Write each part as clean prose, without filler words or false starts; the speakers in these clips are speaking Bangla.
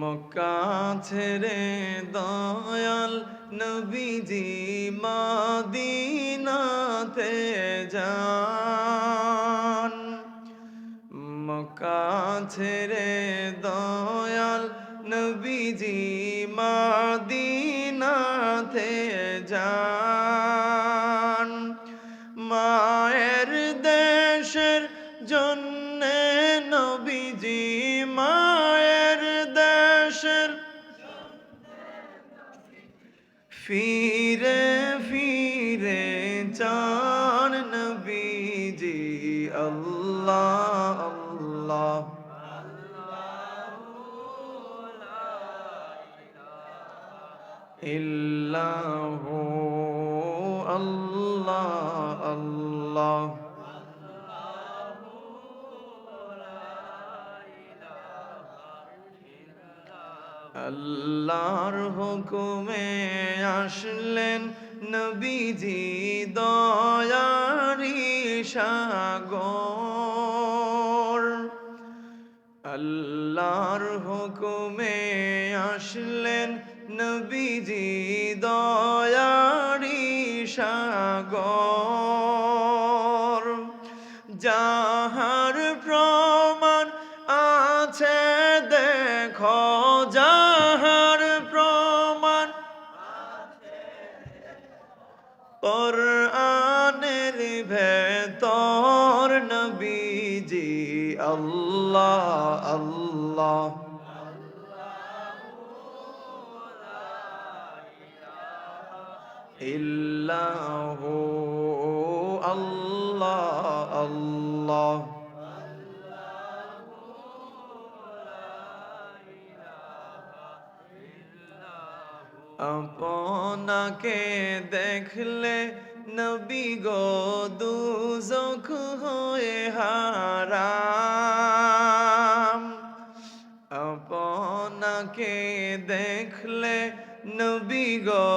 মক্কা ছেড়ে দয়াল নবীজি মদিনাতে যান। মক্কা ছেড়ে দয়াল নবীজি মদিনাতে যান। মায়ের দেশের জন্যে নবীজি মায়ের দেশের ফিরে ফিরে চান নবীজি। আল্লাহ আল্লাহ ইল্লাহু আল্লাহ আল্লাহ। আল্লাহর হুকুমে আসলেন নবীজি দয়ারি সাগর। আল্লাহর হুকুমে আসলেন নবীজি দয়ারি সাগর। যাহার প্রমাণ আছে দেখো, যাহার প্রমাণ কোরআনের ভেতর নবীজি। আল্লাহ আল্লাহ ইল্লাহু আল্লাহ আল্লাহ। আপনাকে দেখলে নবী গো দুজখ হয়ে হারাম। আপনাকে দেখলে নবী গো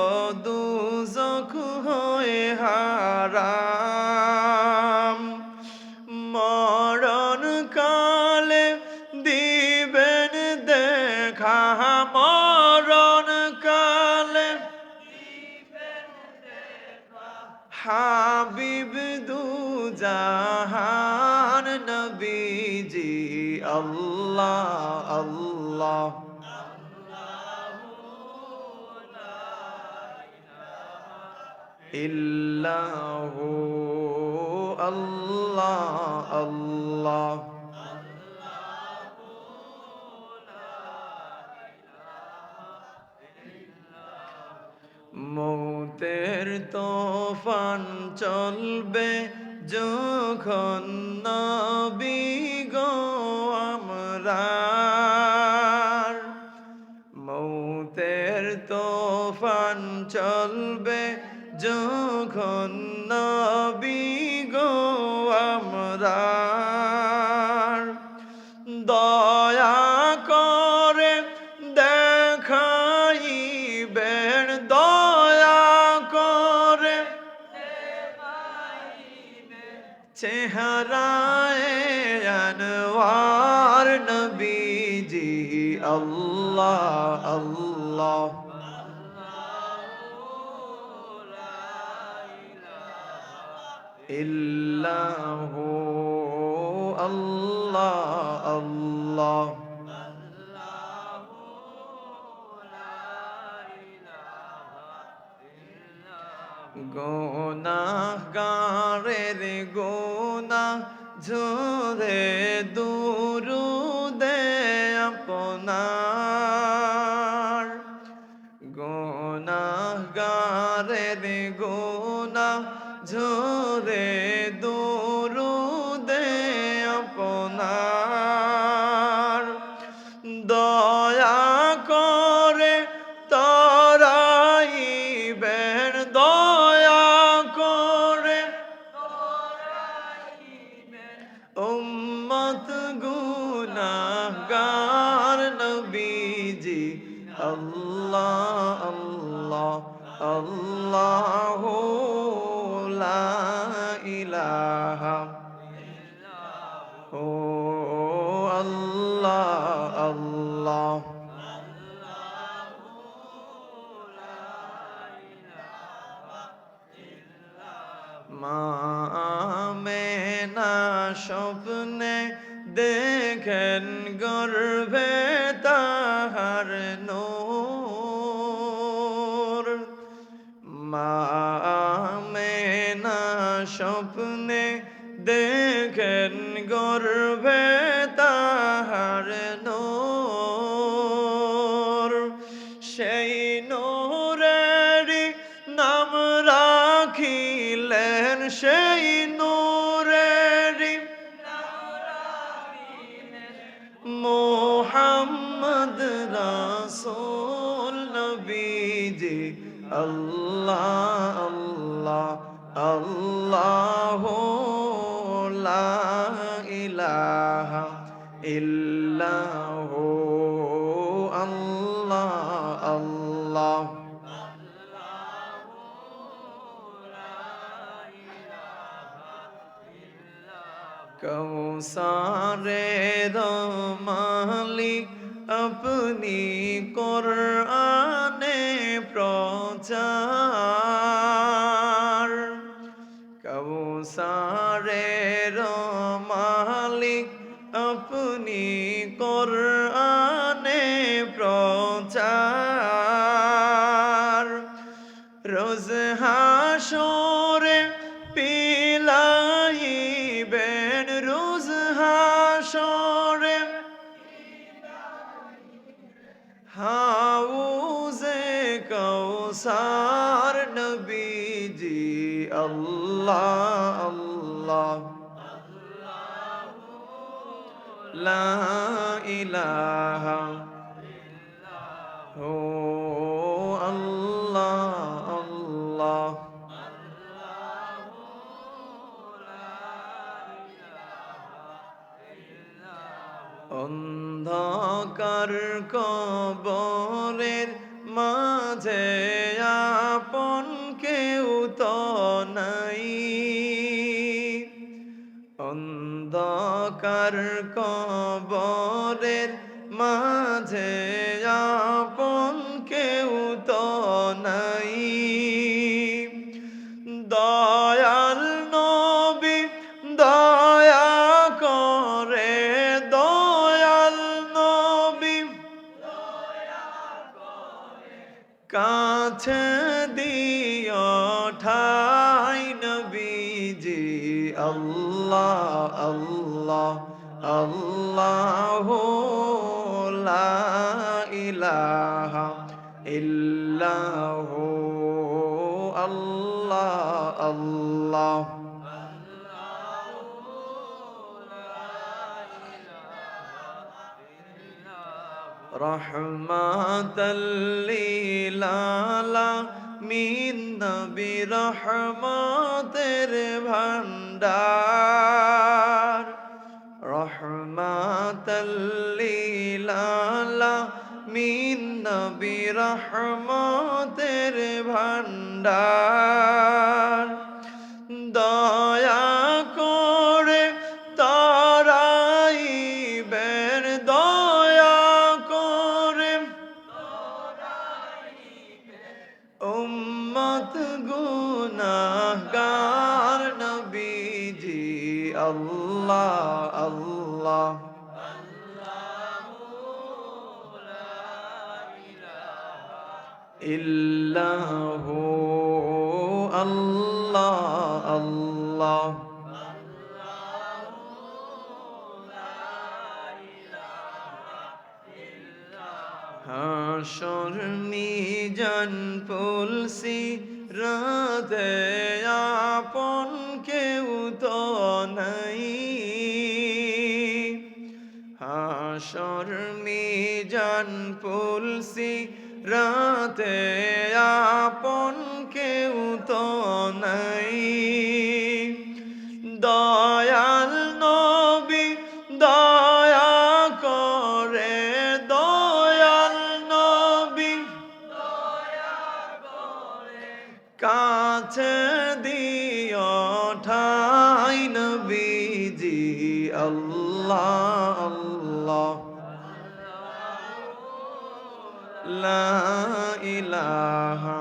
দুজখ হয়ে হারাম। মরণ কালে দিবেন দেখা, মরণ কালে হাবিব দু জাহান নবীজি। আল্লাহ আল্লাহ ইল্লাহু আল্লাহ আল্লাহ। মৌতের তুফান চলবে যখন নবী গো আমরার। মৌতের তুফান চলবে যখন নবী গো আমরার। দয়া করে দেখাইবেন, দয়া করে চেহারায়ে আনওয়ার নবীজি। আল্লাহ আল্লাহ ইল্লাহু আল্লাহ আল্লাহ। গুনাহগারের গুনাহ ঝরে দুরুদে আপনার। গুনাহগারের গুনাহ ঝরে দুরুদে আপনার। দয়া করে তরাইবেন, দয়া করে উম্মত গুনাহগার নবীজি। আল্লাহ আল্লাহ আল্লাহু লা ইলাহা ও আল্লাহ আল্লাহ। মা আমেনা স্বপ্নে দেখেন গর্ভে তাহার নূর। মা আমেনা স্বপ্নে দেখেন গর্ভে তাহার নূর। সেই নূরেরই নাম রাখিলেন, সেই নূরেরই মোহাম্মদ রাসূল নবীজি। আল্লাহ আল্লাহ আল্লাহু লা ইলাহা ইল্লাহু আল্লাহ আল্লাহ। কৌসারের মালিক আপনি কোরআনে প্রচার। কৌসারের মালিক আপনি কোরআনে প্রচার। রোজ হাসরে পিলাইবেন, রোজ হাসরে হাউজে কৌসার নবীজি। আল্লাহ আল্লাহ লা ইলাহা ও আল্লাহ আল্লাহ। অন্ধকার কবরের মাঝে আপন কেউ তো নাই। অন্ধকার কবরের মাঝে আপন কেউ তো নাই। দয়াল নবী দয়া করে, দয়াল নবী কাছে দিও ঠাই নবীজি। আল্লাহ আল্লাহ আল্লাহু লা ইলাহা ইল্লাহু আল্লাহ আল্লাহ। রহমাতাল লিল আলামিন নবী রহমতের ভান্ডার। রহমাতাল লিল আলামিন নবী রহমতের ভান্ডার। দয়া করে তারাইবেন, দয়া করে উম্মত গুনাহগার নবীজি। আল্লাহ আল্লাহ ইল্লাহু আল্লাহ আল্লাহ। হাসর মিজান পুলসি রাতে আপন কেউ তো নাই। হাসর মিজান পুলসি রাতে আপন কেউ তো নাই। দয়াল নবী দয়া করে, দয়াল নবী কাছে দিও ঠাই নবীজি। আল্লাহ আল্লাহ লা ইলাহা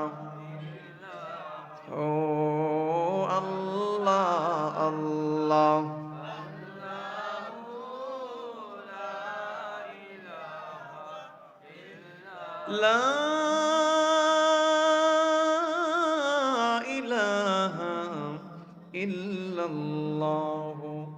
ও আল্লাহ লা ইলাহা ইল্লাল্লাহু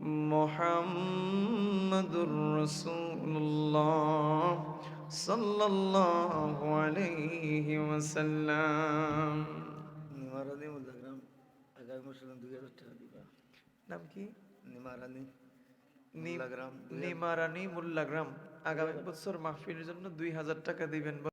মুহাম্মাদুর রাসূলুল্লাহ সাল্লাল্লাহু আলাইহি ওয়াসাল্লাম। নিমারানি মুল্লাগ্রাম আগামী মুসলিম 2000 টাকা দিবা। নাম কি? নিমারানি নি- মুল্লাগ্রাম নিমারানি মোল্লাগ্রাম। আগামী বছর মাহফিলের জন্য 2000 টাকা দিবেন।